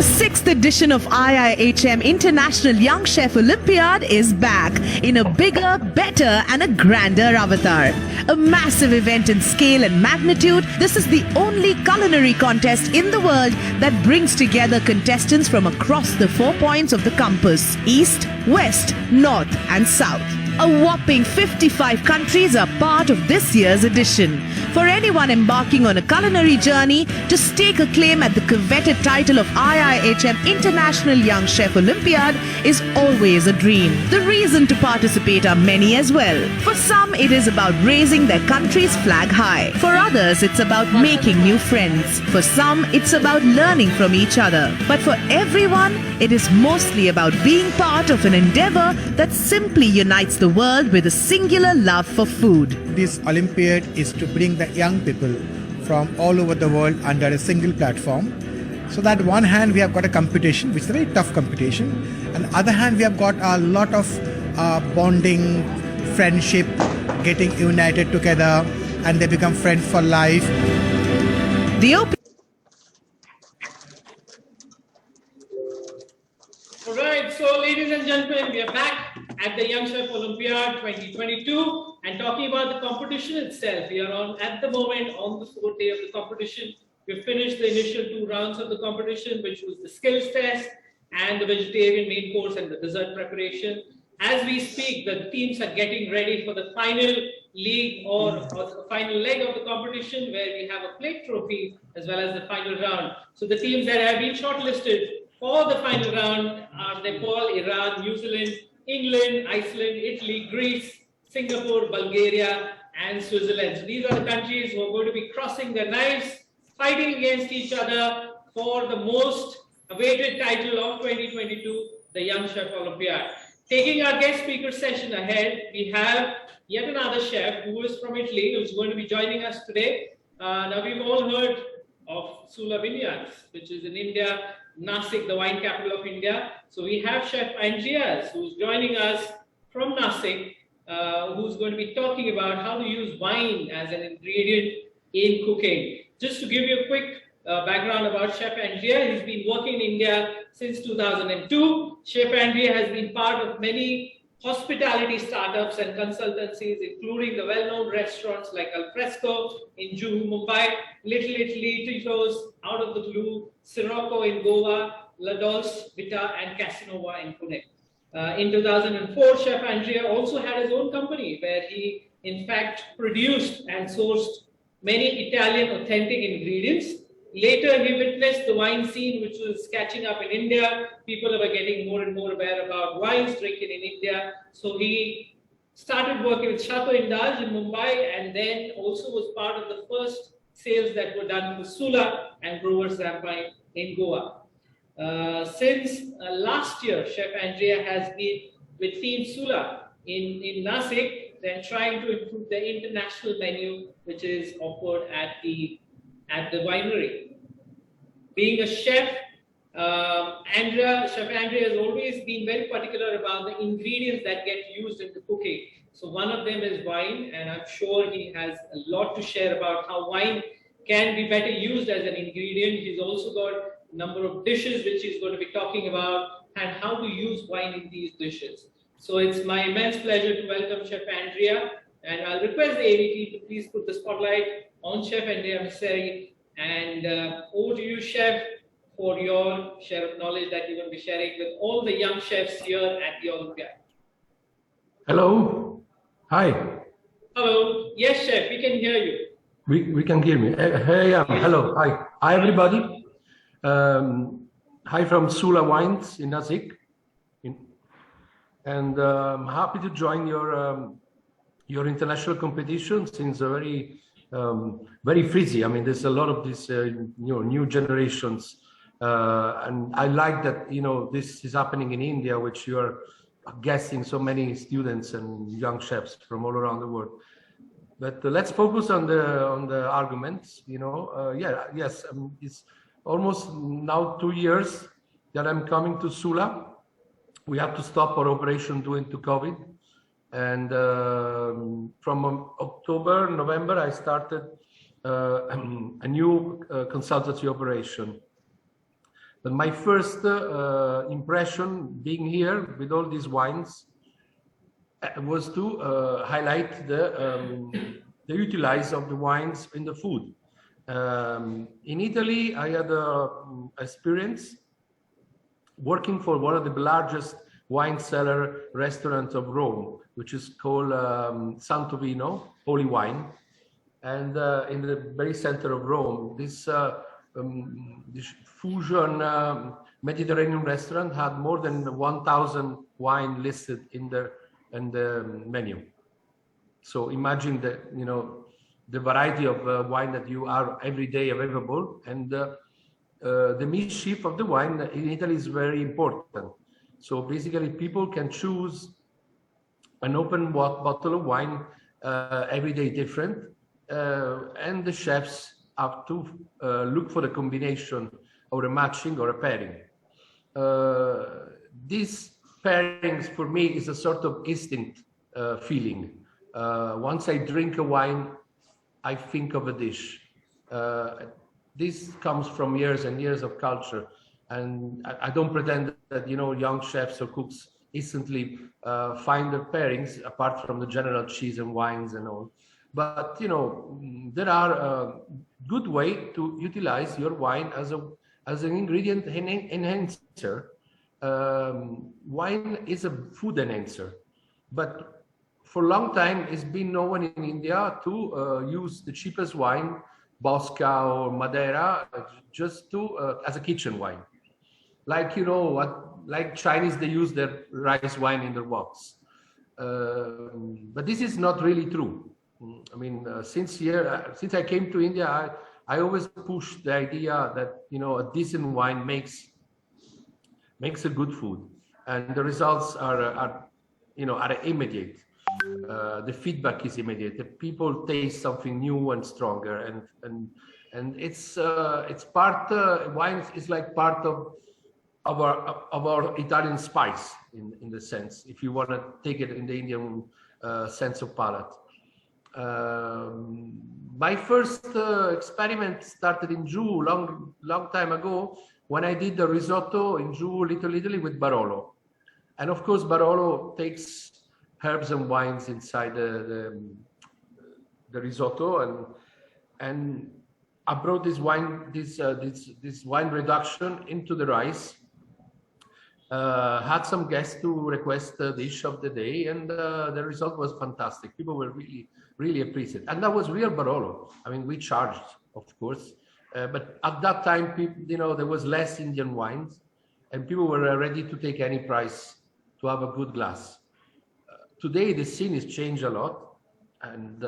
sixth edition of IIHM International Young Chef Olympiad is back in a bigger, better and a grander avatar. A massive event in scale and magnitude, this is the only culinary contest in the world that brings together contestants from across the 4 points of the compass: East, West, North and South. A whopping 55 countries are part of this year's edition. For anyone embarking on a culinary journey, to stake a claim at the coveted title of IIHM International Young Chef Olympiad is always a dream. The reason to participate are many as well. For some, it is about raising their country's flag high. For others, it's about making new friends. For some, it's about learning from each other. But for everyone, it is mostly about being part of an endeavor that simply unites the world with a singular love for food. This Olympiad is to bring the young people from all over the world under a single platform. So that one hand we have got a competition, which is a very tough competition. On the other hand, we have got a lot of bonding, friendship, getting united together, and they become friends for life. All right, so ladies and gentlemen, we are back at the Young Chef Olympiad 2022 and talking about the competition itself. We are at the moment on the fourth day of the competition. We've finished the initial 2 rounds of the competition, which was the skills test and the vegetarian main course and the dessert preparation. As we speak, the teams are getting ready for the final league or the final leg of the competition, where we have a plate trophy as well as the final round. So the teams that have been shortlisted for the final round are Nepal, Iran, New Zealand, England, Iceland, Italy, Greece, Singapore, Bulgaria, and Switzerland. So these are the countries who are going to be crossing their knives, fighting against each other for the most awaited title of 2022, the Young Chef Olympiad. Taking our guest speaker session ahead, we have yet another chef who is from Italy, who is going to be joining us today. Now, we've all heard of Sula Vineyards, which is in India, Nasik, the wine capital of India. So we have Chef Andrea, who's joining us from Nasik, who's going to be talking about how to use wine as an ingredient in cooking. Just to give you a quick background about Chef Andrea, he's been working in India since 2002. Chef Andrea has been part of many hospitality startups and consultancies, including the well-known restaurants like Al Fresco in Juhu, Mumbai, Little Italy, Tito's, Out of the Blue, Sirocco in Goa, La Dolce Vita, and Casanova in Pune. In 2004, Chef Andrea also had his own company where he, in fact, produced and sourced many Italian authentic ingredients. Later, he witnessed the wine scene, which was catching up in India. People were getting more and more aware about wines drinking in India. So he started working with Chateau Indulge in Mumbai, and then also was part of the first sales that were done for Sula and Growers Champagne in Goa. Since last year, Chef Andrea has been with Team Sula in Nasik, then trying to improve the international menu, which is offered at the winery. Being a chef, Chef Andrea has always been very particular about the ingredients that get used in the cooking. So one of them is wine, and I'm sure he has a lot to share about how wine can be better used as an ingredient. He's also got a number of dishes which he's going to be talking about and how to use wine in these dishes. So it's my immense pleasure to welcome Chef Andrea, and I'll request the AVT to please put the spotlight on Chef Andrea Misseri. And over to you, Chef, for your share of knowledge that you're going to be sharing with all the young chefs here at the Olympiad. Hello. Hi. Hello. Yes, Chef, we can hear you. We can hear me. Hey, hello. Hi. Hi, everybody. Hi from Sula Wines in Nasik. And I'm happy to join your international competition since a very frizzy. I mean, there's a lot of these new generations, and I like that this is happening in India, which you are guessing so many students and young chefs from all around the world. But let's focus on the arguments. It's almost now 2 years that I'm coming to Sula. We have to stop our operation due to COVID. And from October, November, I started a new consultancy operation. But my first impression being here with all these wines was to highlight the utilize of the wines in the food. In Italy, I had experience working for one of the largest wine cellar restaurants of Rome, which is called Santo Vino, Holy Wine. And in the very center of Rome, this fusion Mediterranean restaurant had more than 1,000 wine listed in the menu. So imagine the the variety of wine that you are every day available, and the mischief of the wine in Italy is very important. So basically, people can choose an open bottle of wine every day different, and the chefs have to look for the combination or a matching or a pairing. These pairings for me is a sort of instinct feeling. Once I drink a wine, I think of a dish. This comes from years and years of culture, and I don't pretend that young chefs or cooks instantly find their pairings apart from the general cheese and wines and all. But there are a good way to utilize your wine as an ingredient enhancer. Wine is a food enhancer, but for a long time it's been known in India to use the cheapest wine, Bosca or Madeira, just to as a kitchen wine. Like like Chinese, they use their rice wine in their woks. But this is not really true. I mean, since I came to India, I always push the idea that a decent wine makes a good food, and the results are immediate. The feedback is immediate. The people taste something new and stronger, and it's part. Wine is like part of our Italian spice in the sense, if you want to take it in the Indian sense of palate. My first experiment started in Giù long time ago, when I did the risotto in Giù, Little Italy, with Barolo. And of course, Barolo takes herbs and wines inside the risotto, and I brought this wine reduction into the rice. Had some guests to request the dish of the day, and the result was fantastic. People were really appreciated, and that was real Barolo. I mean, we charged, of course, but at that time, there was less Indian wines, and people were ready to take any price to have a good glass. Today, the scene has changed a lot, and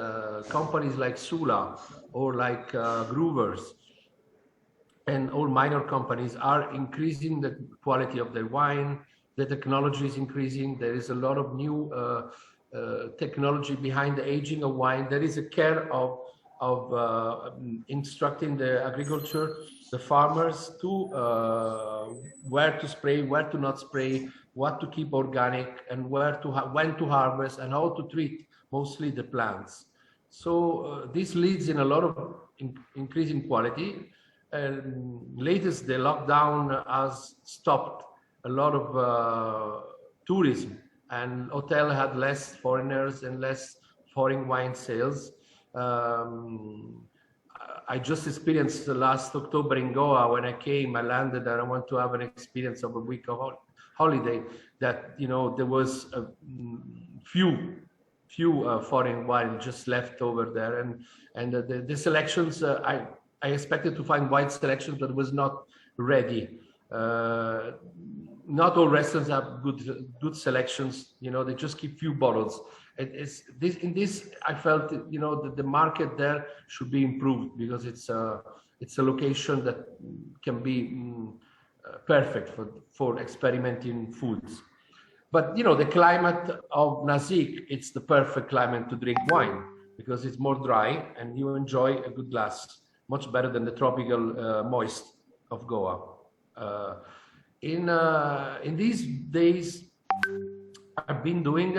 companies like Sula or like Groovers and all minor companies are increasing the quality of their wine. The technology is increasing. There is a lot of new technology behind the aging of wine. There is a care of instructing the agriculture, the farmers, to where to spray, where to not spray, what to keep organic, and when to harvest, and how to treat mostly the plants. So this leads in a lot of increasing quality. And latest, the lockdown has stopped a lot of tourism, and hotel had less foreigners and less foreign wine sales. I just experienced the last October in Goa. When I landed, and I want to have an experience of a week of holiday, that there was a few foreign wine just left over there, and the selections, I expected to find wide selections, but it was not ready. Not all restaurants have good selections. They just keep few bottles. In this, I felt that the market there should be improved, because it's a location that can be perfect for experimenting foods. But the climate of Nasik, it's the perfect climate to drink wine, because it's more dry and you enjoy a good glass, much better than the tropical moist of Goa. In these days, I've been doing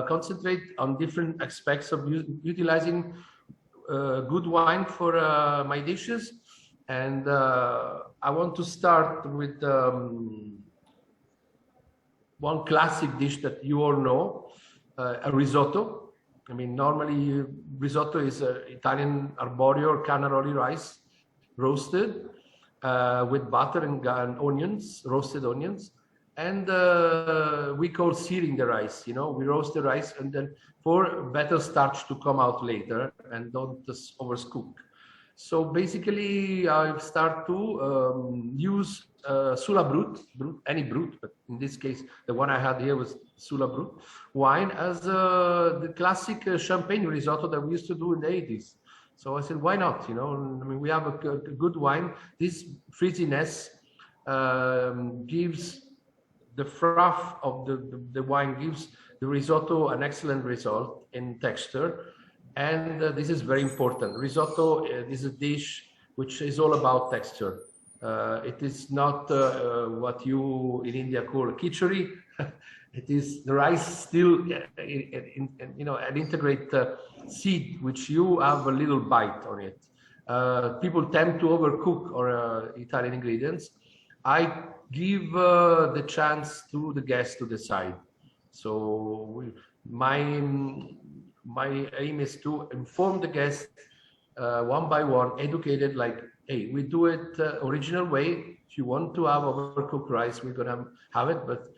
concentrate on different aspects of utilizing good wine for my dishes. And I want to start with one classic dish that you all know, a risotto. I mean, normally risotto is Italian arborio cannaroli rice, roasted with butter and onions, roasted onions. And we call searing the rice, you know, we roast the rice and then for better starch to come out later and don't just overcook. So basically I start to use sula brut, any brut, but in this case, the one I had here was sula brut wine as the classic champagne risotto that we used to do in the 80s. So I said, why not? You know, I mean, we have a good wine. This frizziness gives the froth of the wine gives the risotto an excellent result in texture. And this is very important. Risotto is a dish which is all about texture. It is not what you in India call a khichdi. It is the rice still, you know, an integrate seed, which you have a little bite on it. People tend to overcook or Italian ingredients. I give the chance to the guest to decide. So my aim is to inform the guest one by one, educated, like, hey, we do it original way. If you want to have overcooked rice, we're gonna have it, but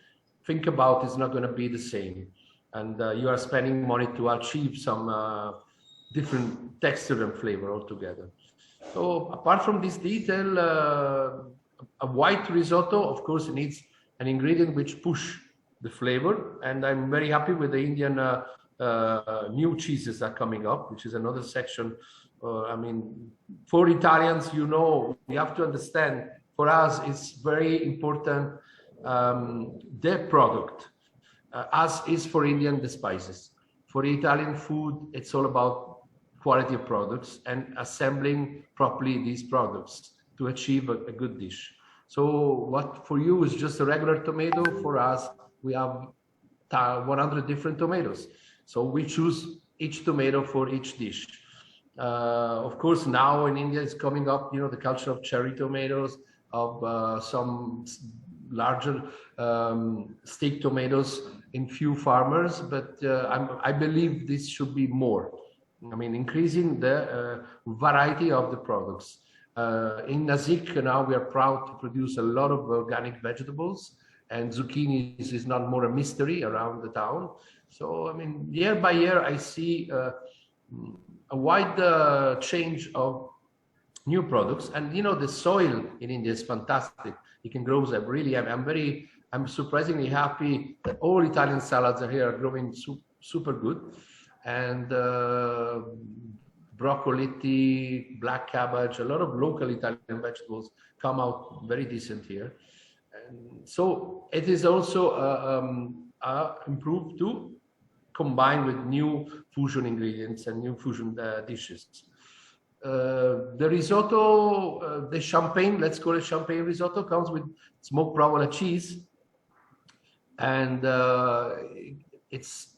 think about it's not gonna be the same. And you are spending money to achieve some different texture and flavor altogether. So apart from this detail, a white risotto, of course, needs an ingredient which push the flavor. And I'm very happy with the Indian new cheeses that are coming up, which is another section. I mean, for Italians, you know, we have to understand, for us, it's very important, their product, as is for Indian, the spices. For Italian food, it's all about quality of products and assembling properly these products to achieve a good dish. So what for you is just a regular tomato, for us, we have 100 different tomatoes. So we choose each tomato for each dish. Of course, now in India is coming up, you know, the culture of cherry tomatoes, of some larger stick tomatoes in few farmers, but I believe this should be more. I mean, increasing the variety of the products. In Nasik now we are proud to produce a lot of organic vegetables, and zucchini is not more a mystery around the town. So, I mean, year by year, I see a wide change of new products. And, you know, the soil in India is fantastic. It can grow really, I'm surprisingly happy that all Italian salads are here are growing super good. And broccoli, black cabbage, a lot of local Italian vegetables come out very decent here. And so it is also improved to combine with new fusion ingredients and new fusion dishes. The risotto, the champagne, let's call it champagne risotto, comes with smoked provola cheese, and it's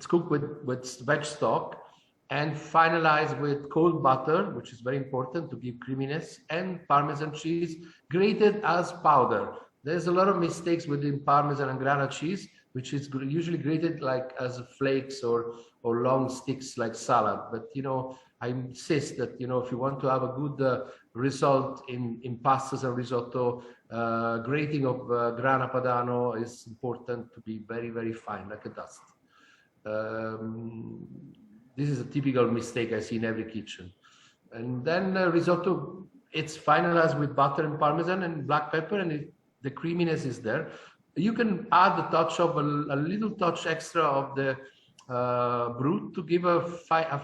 cooked with veg stock and finalized with cold butter, which is very important to give creaminess, and Parmesan cheese grated as powder. There's a lot of mistakes within Parmesan and Grana cheese, which is usually grated like as flakes or long sticks like salad. But, you know, I insist that, you know, if you want to have a good result in pastas and risotto, grating of Grana Padano is important to be very, very fine, like a dust. This is a typical mistake I see in every kitchen. And then risotto, it's finalized with butter and Parmesan and black pepper, and the creaminess is there. You can add a touch of a little touch extra of the brut to give a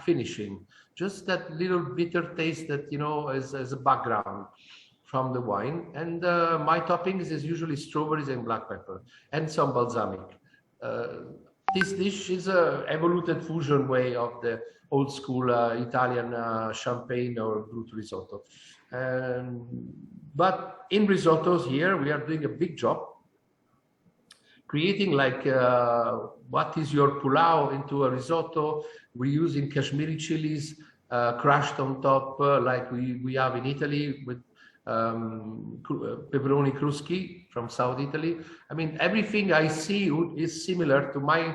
finishing. Just that little bitter taste that, you know, as a background from the wine. And my toppings is usually strawberries and black pepper and some balsamic. This dish is a evoluted fusion way of the old school Italian champagne or brut risotto. But in risottos here, we are doing a big job, creating like what is your pulao into a risotto. We're using Kashmiri chilies, crushed on top, like we have in Italy with pepperoni cruschi from South Italy. I mean, everything I see is similar to my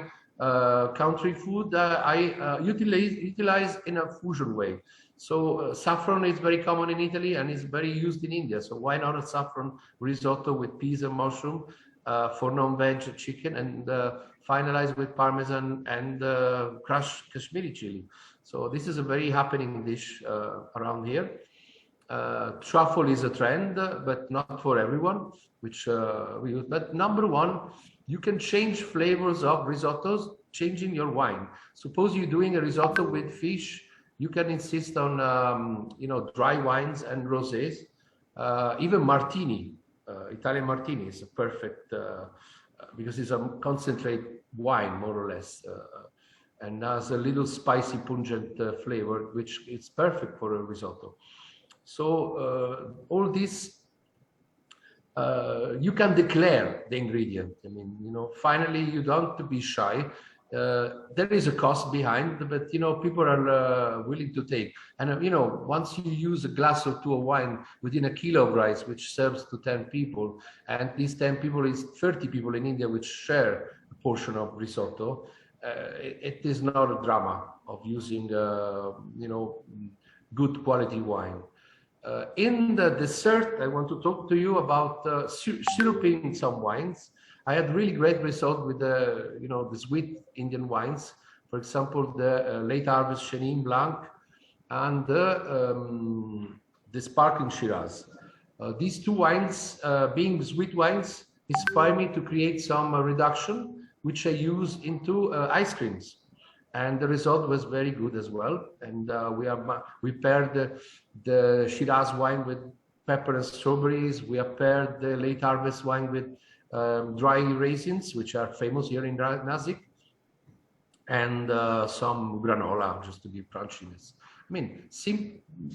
country food. I utilize in a fusion way. So saffron is very common in Italy and is very used in India. So why not a saffron risotto with peas and mushroom for non-veg chicken, and finalize with parmesan and crushed Kashmiri chili. So this is a very happening dish around here. Truffle is a trend, but not for everyone, which we use. But number one, you can change flavors of risottos, changing your wine. Suppose you're doing a risotto with fish, you can insist on dry wines and rosés. Even martini, Italian martini is a perfect because it's a concentrate wine more or less, and has a little spicy, pungent flavor, which is perfect for a risotto. So all this, you can declare the ingredient. I mean, finally, you don't have to be shy. There is a cost behind, but people are willing to take. And once you use a glass or two of wine within a kilo of rice, which serves to 10 people, and these 10 people is 30 people in India which share a portion of risotto, it is not a drama of using good quality wine. In the dessert, I want to talk to you about syruping some wines. I had really great result with the sweet Indian wines. For example, the late harvest Chenin Blanc and the sparkling Shiraz. These two wines, being sweet wines, inspired me to create some reduction, which I use into ice creams. And the result was very good as well. And we paired the Shiraz wine with pepper and strawberries. We have paired the late harvest wine with dry raisins, which are famous here in Nasik, and some granola just to give crunchiness. I mean,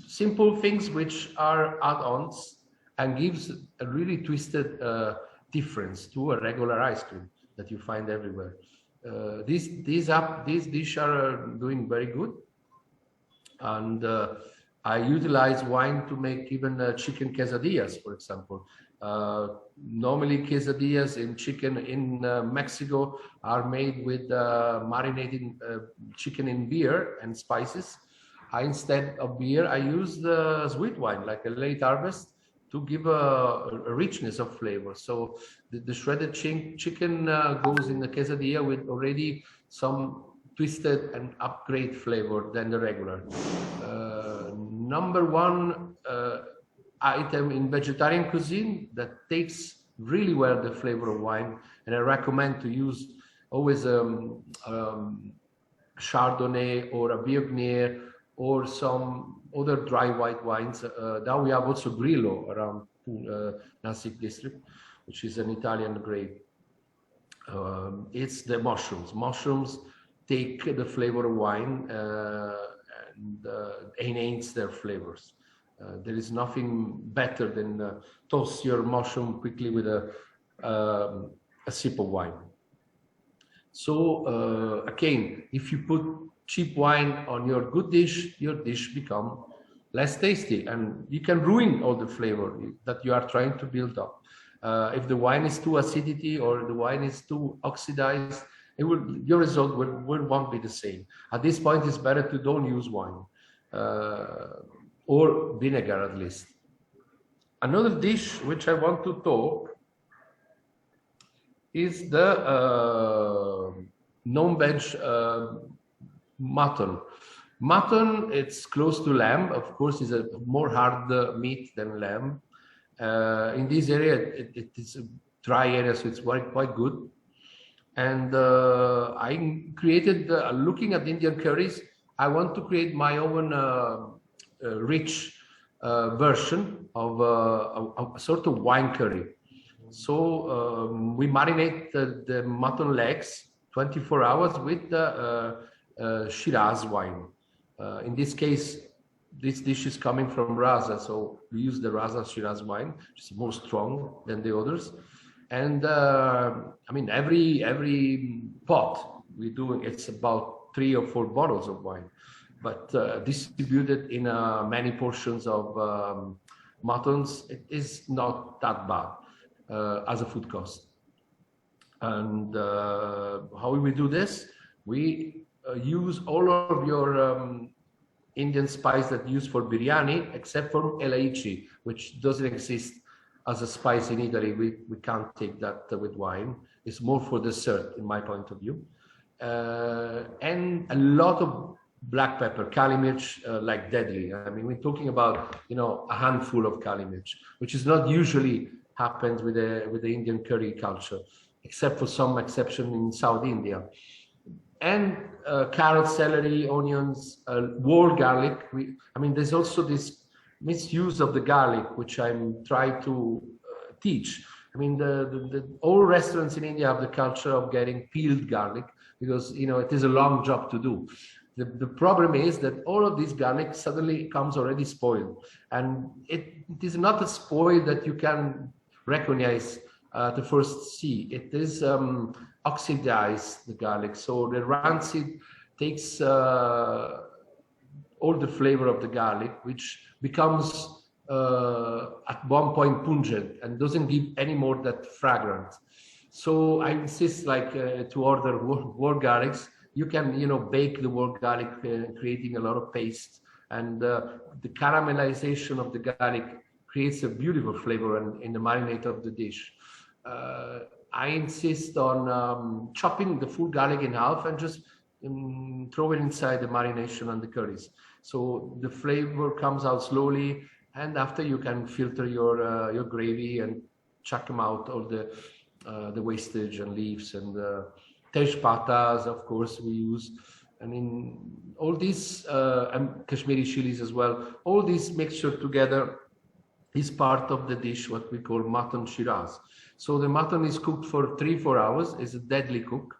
simple things which are add-ons and gives a really twisted difference to a regular ice cream that you find everywhere. These dishes are doing very good, and I utilize wine to make even chicken quesadillas, for example. Normally quesadillas in chicken in Mexico are made with marinating chicken in beer and spices. Instead of beer, I use the sweet wine, like a late harvest, to give a richness of flavor. So the shredded chicken goes in the quesadilla with already some twisted and upgrade flavor than the regular. Number one item in vegetarian cuisine that takes really well the flavor of wine, and I recommend to use always Chardonnay or a Viognier or some other dry white wines. Now we have also Grillo around Nasik district, which is an Italian grape. It's the mushrooms. Mushrooms take the flavor of wine and enhance their flavors. There is nothing better than toast your mushroom quickly with a sip of wine. So again, if you put cheap wine on your good dish, your dish become less tasty, and you can ruin all the flavor that you are trying to build up. If the wine is too acidity or the wine is too oxidized, your result won't be the same. At this point, it's better to don't use wine or vinegar at least. Another dish which I want to talk is the non-veg mutton. Mutton, it's close to lamb. Of course, it's a more hard meat than lamb. In this area, it is a dry area, so it's quite good. And I created, looking at Indian curries, I want to create my own rich version of a sort of wine curry. So we marinate the mutton legs 24 hours with the Shiraz wine. In this case, this dish is coming from Raza, so we use the Raza Shiraz wine, which is more strong than the others. And I mean, every pot we do, it's about 3 or 4 bottles of wine. but distributed in many portions of muttons, it is not that bad as a food cost. And how we do this? We use all of your Indian spice that you use for biryani, except for elaichi, which doesn't exist as a spice in Italy. We can't take that with wine. It's more for dessert, in my point of view. And a lot of black pepper, kali mirch, like deadly. I mean, we're talking about, you know, a handful of kali mirch, which is not usually happens with the Indian curry culture, except for some exception in South India. And carrots, celery, onions, whole garlic. I mean, there's also this misuse of the garlic, which I'm trying to teach. I mean, all restaurants in India have the culture of getting peeled garlic because, you know, it is a long job to do. The problem is that all of this garlic suddenly comes already spoiled, and it is not a spoil that you can recognize the first see. It is oxidized, the garlic, so the rancid takes all the flavor of the garlic, which becomes at one point pungent and doesn't give any more that fragrance. So I insist, like, to order whole garlics. You can, you know, bake the whole garlic, creating a lot of paste, and the caramelization of the garlic creates a beautiful flavor in the marinade of the dish. I insist on chopping the full garlic in half and just throw it inside the marination and the curries. So the flavor comes out slowly, and after you can filter your gravy and chuck them out, all the wastage and leaves and tej patas, of course, we use. I mean, all these and Kashmiri chilies as well. All this mixture together is part of the dish, what we call mutton shiraz. So the mutton is cooked for 3-4 hours. It's a deadly cook,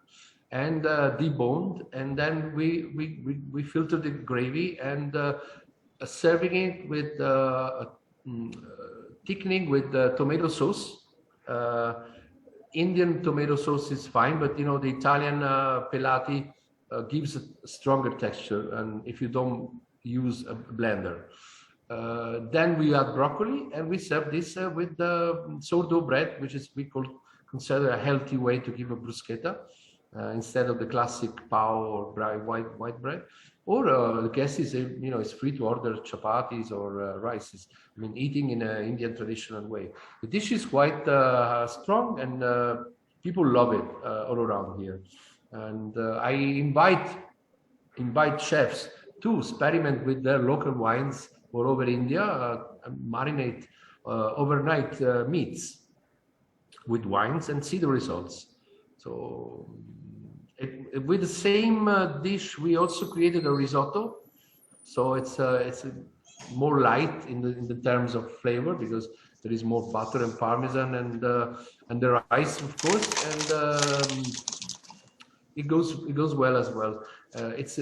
and deboned, and then we filter the gravy and serving it with thickening with tomato sauce. Indian tomato sauce is fine, but you know, the Italian pelati gives a stronger texture, and if you don't use a blender. Then we add broccoli, and we serve this with the sourdough bread, which is consider a healthy way to give a bruschetta instead of the classic pao or white bread. Or the guest is, you know, is free to order chapatis or rices. I mean, eating in an Indian traditional way. The dish is quite strong, and people love it all around here. And I invite chefs to experiment with their local wines all over India, marinate overnight meats with wines and see the results. So with the same dish, we also created a risotto. So it's more light in the terms of flavor, because there is more butter and parmesan and the rice, of course, and it goes well as well. It's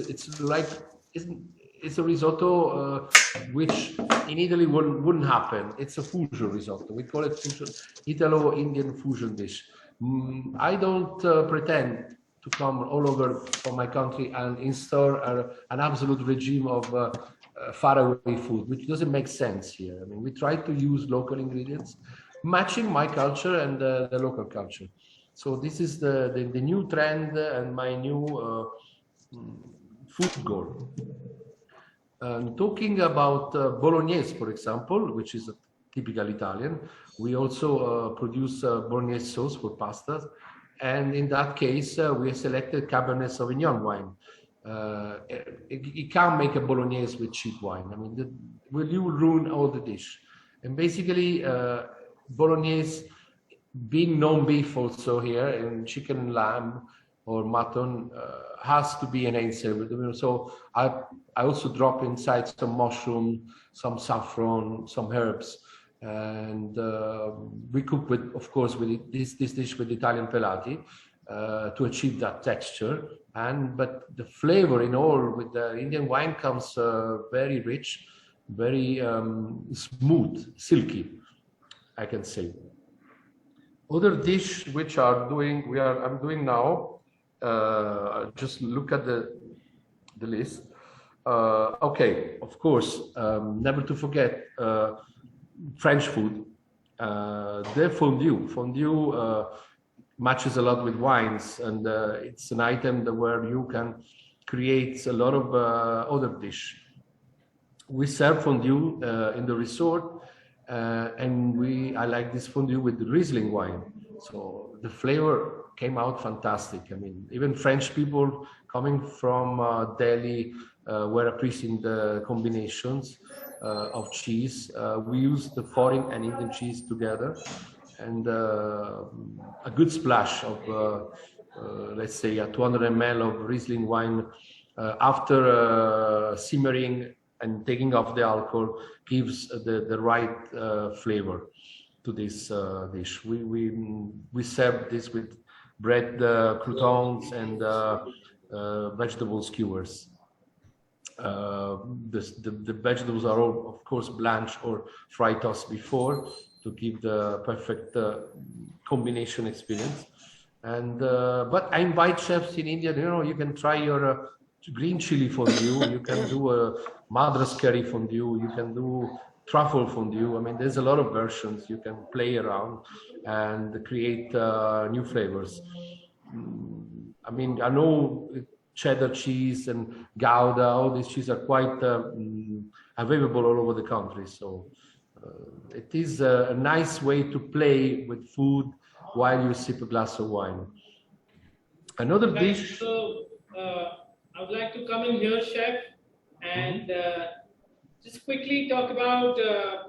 a risotto which in Italy wouldn't happen. It's a fusion risotto. We call it fusion, Italo-Indian fusion dish. I don't pretend to come all over from my country and install an absolute regime of faraway food, which doesn't make sense here. I mean, we try to use local ingredients, matching my culture and the local culture. So this is the new trend and my new food goal. Talking about bolognese, for example, which is a typical Italian, we also produce bolognese sauce for pastas. And in that case, we selected Cabernet Sauvignon wine. You can't make a bolognese with cheap wine. I mean, you will ruin all the dish. And basically, bolognese, being non-beef also here, and chicken and lamb or mutton, has to be enhanced. So I also drop inside some mushroom, some saffron, some herbs. And we cook with, of course, with this dish with Italian pelati to achieve that texture. But the flavor in all with the Indian wine comes very rich, very smooth, silky, I can say. Other dish which I'm doing now. Just look at the list. Okay, of course, never to forget French food. The fondue. Fondue matches a lot with wines, and it's an item where you can create a lot of other dish. We serve fondue in the resort, and I like this fondue with Riesling wine. So the flavor came out fantastic. I mean, even French people coming from Delhi were appreciating the combinations of cheese. We used the foreign and Indian cheese together, and a good splash of, let's say, a 200 ml of Riesling wine after simmering and taking off the alcohol gives the right flavor to this dish. We serve this with bread croutons and vegetable skewers. The vegetables are all, of course, blanched or fried tossed before to give the perfect combination experience. And but I invite chefs in India. You can try your green chili fondue. You can do a madras curry fondue. You can do truffle fondue. I mean, there's a lot of versions. You can play around and create new flavors. I mean, I know cheddar cheese and Gouda, all these cheeses are quite available all over the country. So it is a nice way to play with food while you sip a glass of wine. Another dish. So I would like to come in here, Chef, and just quickly talk about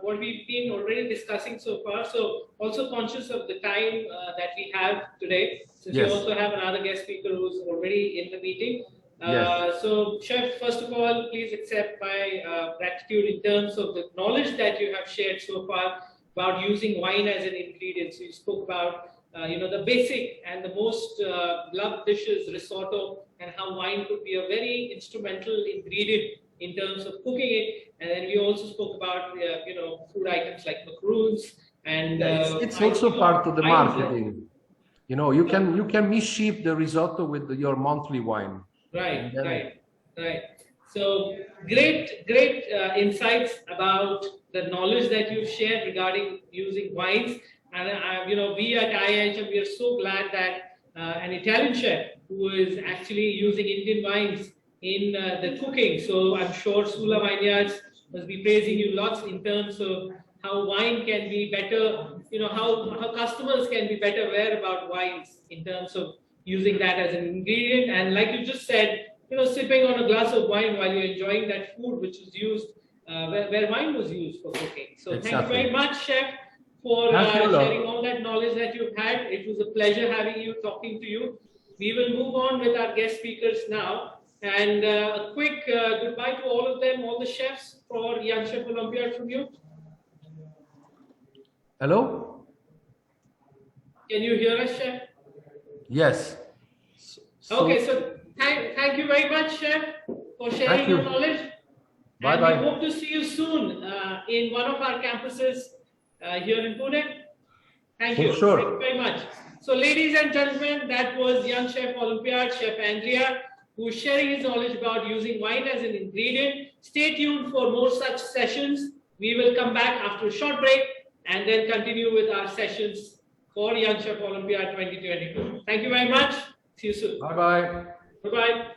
what we've been already discussing so far. So also conscious of the time that we have today, since Yes. we also have another guest speaker who's already in the meeting. Yes. So Chef, first of all, please accept my gratitude in terms of the knowledge that you have shared so far about using wine as an ingredient. So you spoke about the basic and the most loved dishes, risotto, and how wine could be a very instrumental ingredient in terms of cooking it. And then we also spoke about food items like macaroons and It's also part of the marketing. You can misshape the risotto with your monthly wine. Right. So great insights about the knowledge that you've shared regarding using wines. And we at IIHM, we are so glad that an Italian chef who is actually using Indian wines in the cooking. So I'm sure Sula Vineyards must be praising you lots in terms of how wine can be better, how customers can be better aware about wines in terms of using that as an ingredient. And like you just said, sipping on a glass of wine while you're enjoying that food which was used, where wine was used for cooking. So Exactly. Thank you very much, Chef, for sharing all that knowledge that you've had. It was a pleasure having you, talking to you. We will move on with our guest speakers now. And a quick goodbye to all of them, all the chefs, for Young Chef Olympiad from you. Hello? Can you hear us, Chef? Yes. Okay, so thank you very much, Chef, for sharing your knowledge. Bye-bye. And we hope to see you soon in one of our campuses here in Pune. Thank you. Sure. Thank you very much. So, ladies and gentlemen, that was Young Chef Olympiad, Chef Andrea, who is sharing his knowledge about using wine as an ingredient. Stay tuned for more such sessions. We will come back after a short break and then continue with our sessions for Young Chef Olympiad 2022. Thank you very much. See you soon. Bye-bye. Bye-bye.